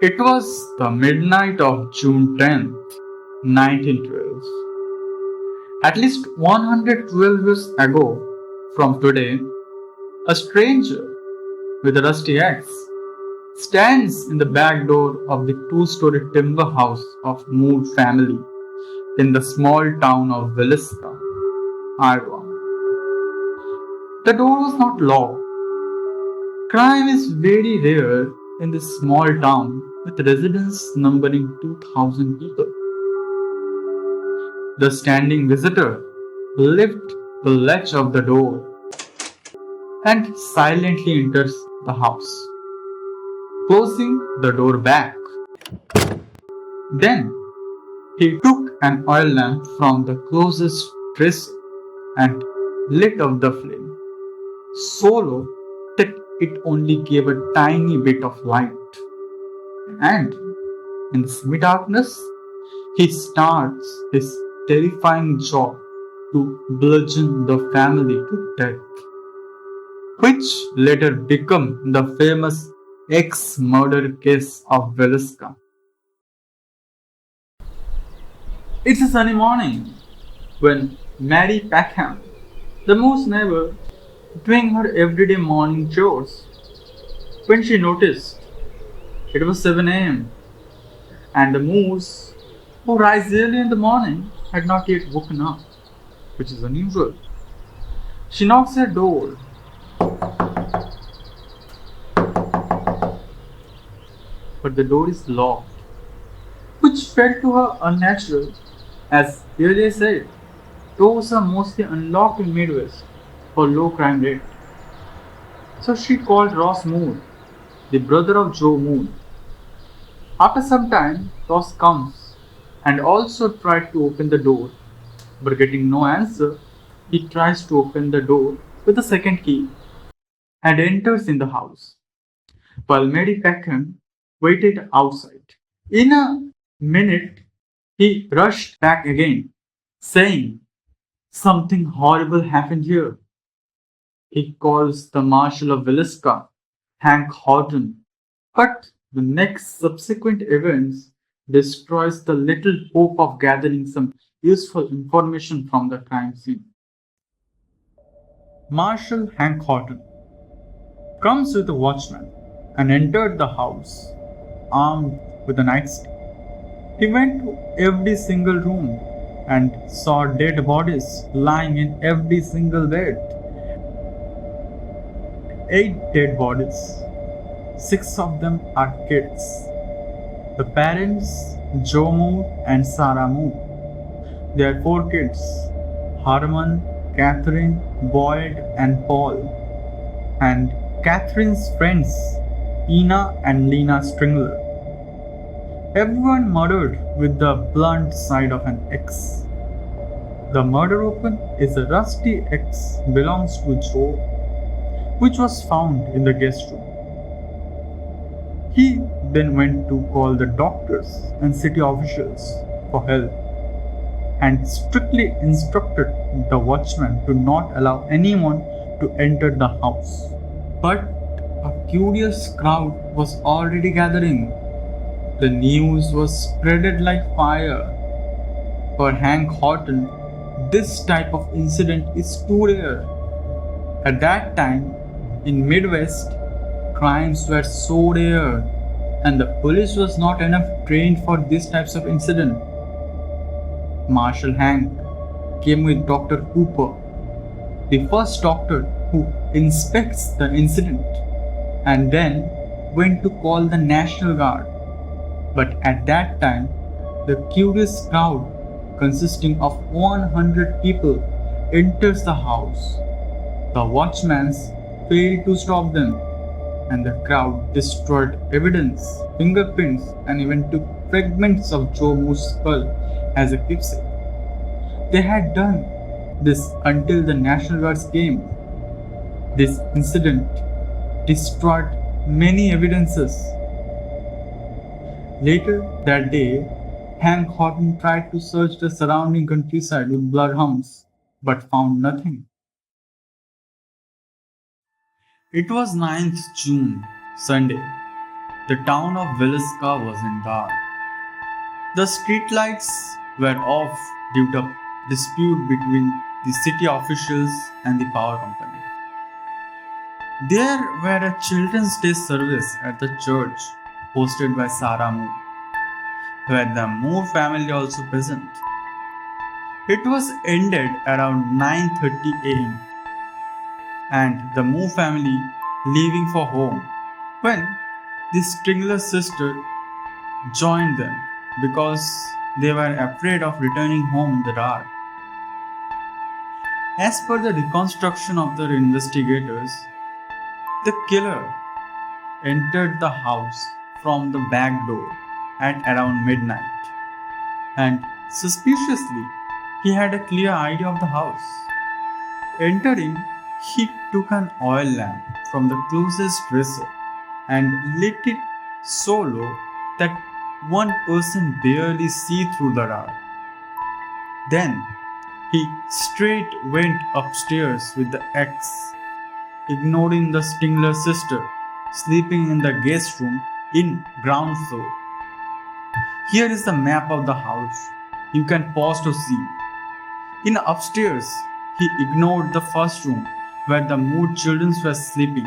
It was the midnight of June 10th, 1912. At least 112 years ago from today, a stranger with a rusty axe stands in the back door of the two-story timber house of Mood family in the small town of Vilisca, Iowa. The door was not locked. Crime is very rare in this small town with residents numbering 2,000 people. The standing visitor lifts the latch of the door and silently enters the house, closing the door back. Then he took an oil lamp from the closest dresser and lit up the flame, so low that it only gave a tiny bit of light. And in the semi-darkness, he starts his terrifying job to bludgeon the family to death, which later became the famous axe murder case of Vilisca. It's a sunny morning when Mary Packham, the moose neighbor, doing her everyday morning chores, when she noticed it was 7 a.m. and the moose, who rise early in the morning, had not yet woken up, which is unusual. She knocks her door, but the door is locked, which felt to her unnatural. As earlier said, doors are mostly unlocked in Midwest for low crime rate. So she called Ross Moore, the brother of Joe Moore. After some time, Ross comes and also tried to open the door, but getting no answer, he tries to open the door with the second key and enters in the house, while Mary Peckham waited outside. In a minute, he rushed back again, saying, "Something horrible happened here." He calls the Marshal of Vilisca, Hank Horton, but the next subsequent events destroys the little hope of gathering some useful information from the crime scene. Marshal Hank Horton comes with a watchman and entered the house armed with a nightstick. He went to every single room and saw dead bodies lying in every single bed. 8 dead bodies. 6 of them are kids. The parents, Joe Moore and Sarah Moore. They are 4 kids: Harmon, Catherine, Boyd, and Paul, and Catherine's friends, Ina and Lena Stringler. Everyone murdered with the blunt side of an axe. The murder weapon is a rusty axe belongs to Joe, which was found in the guest room. He then went to call the doctors and city officials for help and strictly instructed the watchman to not allow anyone to enter the house. But a curious crowd was already gathering. The news was spreaded like fire. For Hank Horton, this type of incident is too rare. At that time, in Midwest, crimes were so rare and the police was not enough trained for these types of incident. Marshal Hank came with Dr. Cooper, the first doctor who inspects the incident, and then went to call the National Guard. But at that time, the curious crowd, consisting of 100 people, enters the house. The watchman failed to stop them, and the crowd destroyed evidence, fingerprints, and even took fragments of Joe Moore's skull as a keepsake. They had done this until the National Guards came. This incident destroyed many evidences. Later that day, Hank Horton tried to search the surrounding countryside with bloodhounds, but found nothing. It was 9th June, Sunday. The town of Vilisca was in dark. The streetlights were off due to a dispute between the city officials and the power company. There were a children's day service at the church hosted by Sarah Moore, where the Moore family also present. It was ended around 9:30 am and the Moore family leaving for home when the Stingler sister joined them because they were afraid of returning home in the dark. As per the reconstruction of the investigators, the killer entered the house from the back door at around midnight, and suspiciously, he had a clear idea of the house. Entering, he took an oil lamp from the closest dresser and lit it so low that one person barely see through the dark. Then he straight went upstairs with the axe, ignoring the Stingler sister sleeping in the guest room in ground floor. Here is the map of the house. You can pause to see. In upstairs, he ignored the first room where the Moore children were sleeping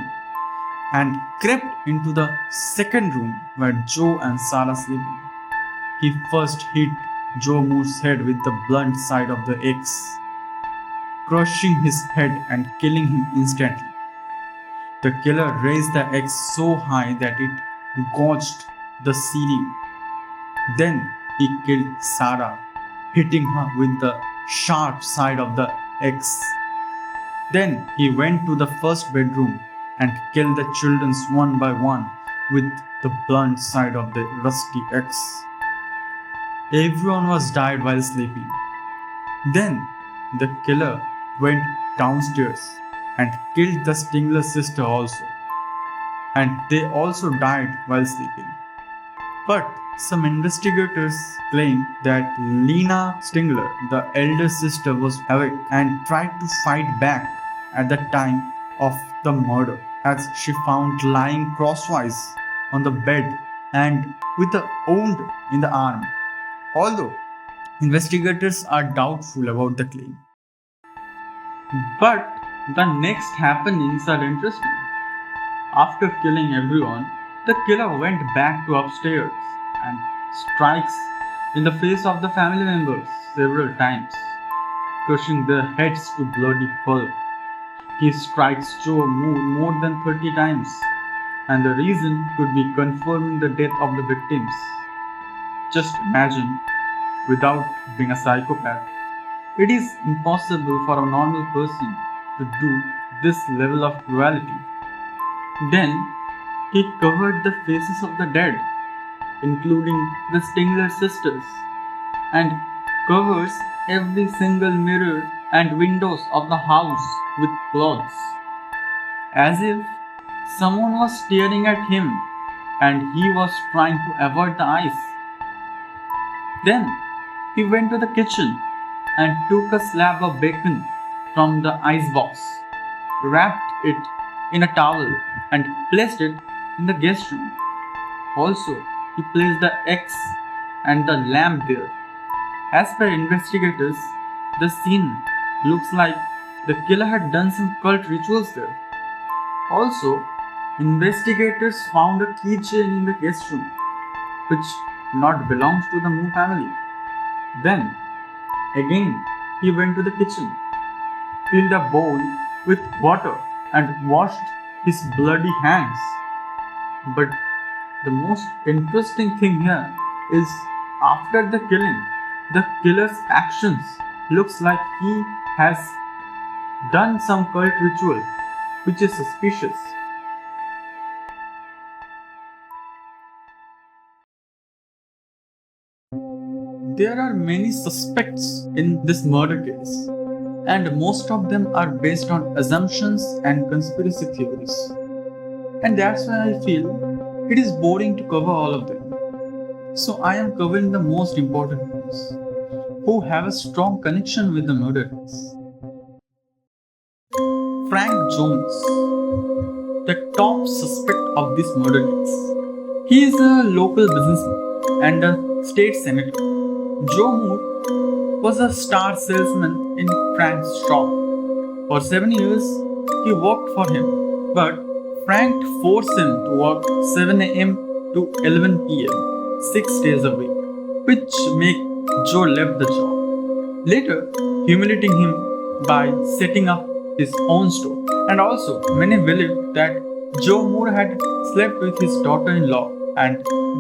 and crept into the second room where Joe and Sarah sleeping. He first hit Joe Moore's head with the blunt side of the axe, crushing his head and killing him instantly. The killer raised the axe so high that it gouged the ceiling. Then he killed Sarah, hitting her with the sharp side of the axe. Then he went to the first bedroom and killed the children one by one with the blunt side of the rusty axe. Everyone was died while sleeping. Then the killer went downstairs and killed the Stingler sister also, and they also died while sleeping. But some investigators claim that Lena Stingler, the elder sister, was awake and tried to fight back at the time of the murder, as she found lying crosswise on the bed and with a wound in the arm. Although investigators are doubtful about the claim. But the next happenings are interesting. After killing everyone, the killer went back to upstairs and strikes in the face of the family members several times, crushing their heads to bloody pulp. He strikes Joe Moore more than 30 times, and the reason could be confirming the death of the victims. Just imagine, without being a psychopath, it is impossible for a normal person to do this level of cruelty. Then he covered the faces of the dead, including the Stingler sisters, and covers every single mirror and windows of the house with cloths, as if someone was staring at him and he was trying to avoid the eyes. Then he went to the kitchen and took a slab of bacon from the icebox, wrapped it in a towel, and placed it in the guest room. Also, he placed the axe and the lamp there. As per investigators, the scene looks like the killer had done some cult rituals there. Also, investigators found a keychain in the guest room, which not belongs to the Moore family. Then, again, he went to the kitchen, filled a bowl with water, and washed his bloody hands. But the most interesting thing here is after the killing, the killer's actions looks like he has done some cult ritual, which is suspicious. There are many suspects in this murder case, and most of them are based on assumptions and conspiracy theories. And that's why I feel it is boring to cover all of them. So I am covering the most important ones, who have a strong connection with the murder case. Frank Jones, the top suspect of this murder case. He is a local businessman and a state senator. Joe Moore was a star salesman in Frank's shop. For 7 years, he worked for him, but Frank forced him to work 7 a.m. to 11 p.m. 6 days a week, which made Joe left the job. Later, humiliating him by setting up his own store. And also, many believed that Joe Moore had slept with his daughter-in-law, and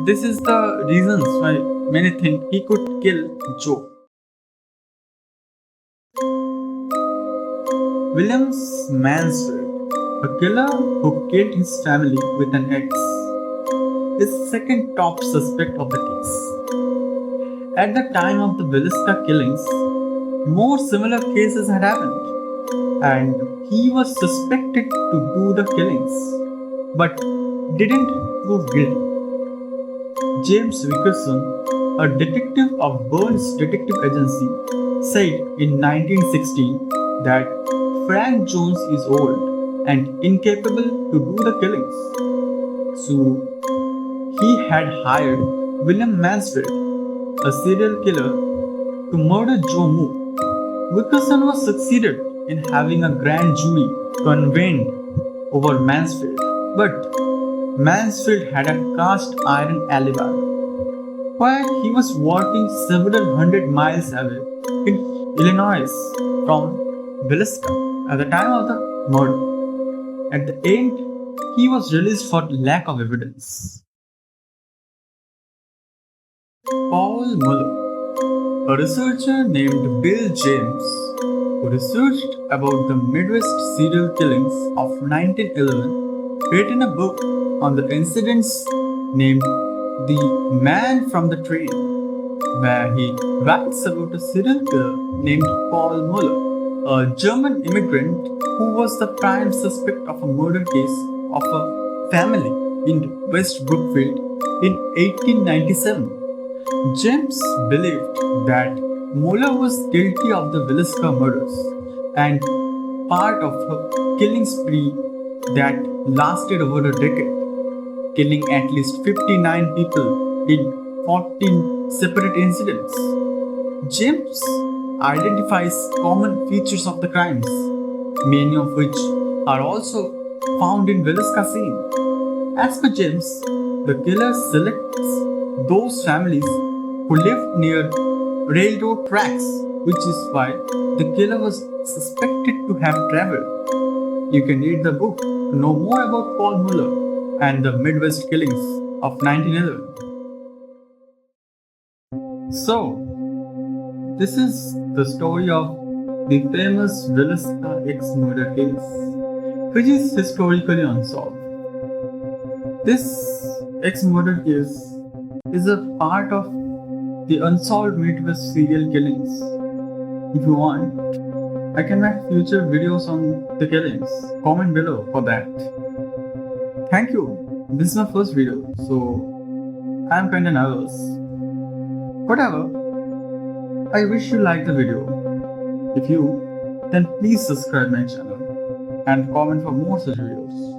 this is the reasons why many think he could kill Joe. Williams Mansfield, a killer who killed his family with an axe, is the second top suspect of the case. At the time of the Vilisca killings, more similar cases had happened, and he was suspected to do the killings, but didn't prove guilty. James Wickerson, a detective of Burns Detective Agency, said in 1916 that Frank Jones is old and incapable to do the killings. So he had hired William Mansfield, a serial killer, to murder Joe Moore. Wickerson was succeeded in having a grand jury convened over Mansfield, but Mansfield had a cast iron alibi. While he was working several hundred miles away in Illinois from Vilisca at the time of the murder, at the end he was released for lack of evidence. Paul Muller, a researcher named Bill James, who researched about the Midwest serial killings of 1911, written a book on the incidents named The Man from the Train, where he writes about a serial killer named Paul Muller, a German immigrant who was the prime suspect of a murder case of a family in West Brookfield in 1897. James believed that Muller was guilty of the Vilisca murders and part of a killing spree that lasted over a decade, killing at least 59 people in 14 separate incidents. James identifies common features of the crimes, many of which are also found in Vilisca scene. As per James, the killer selects those families who lived near railroad tracks, which is why the killer was suspected to have traveled. You can read the book to know more about Paul Muller and the Midwest killings of 1911. So, this is the story of the famous Vilisca AXE murder case, which is historically unsolved. This AXE murder case is a part of the unsolved Midwest serial killings. If you want, I can make future videos on the killings. Comment below for that. Thank you. This is my first video, so I'm kinda nervous. Whatever. I wish you liked the video. If you, then please subscribe my channel and comment for more such videos.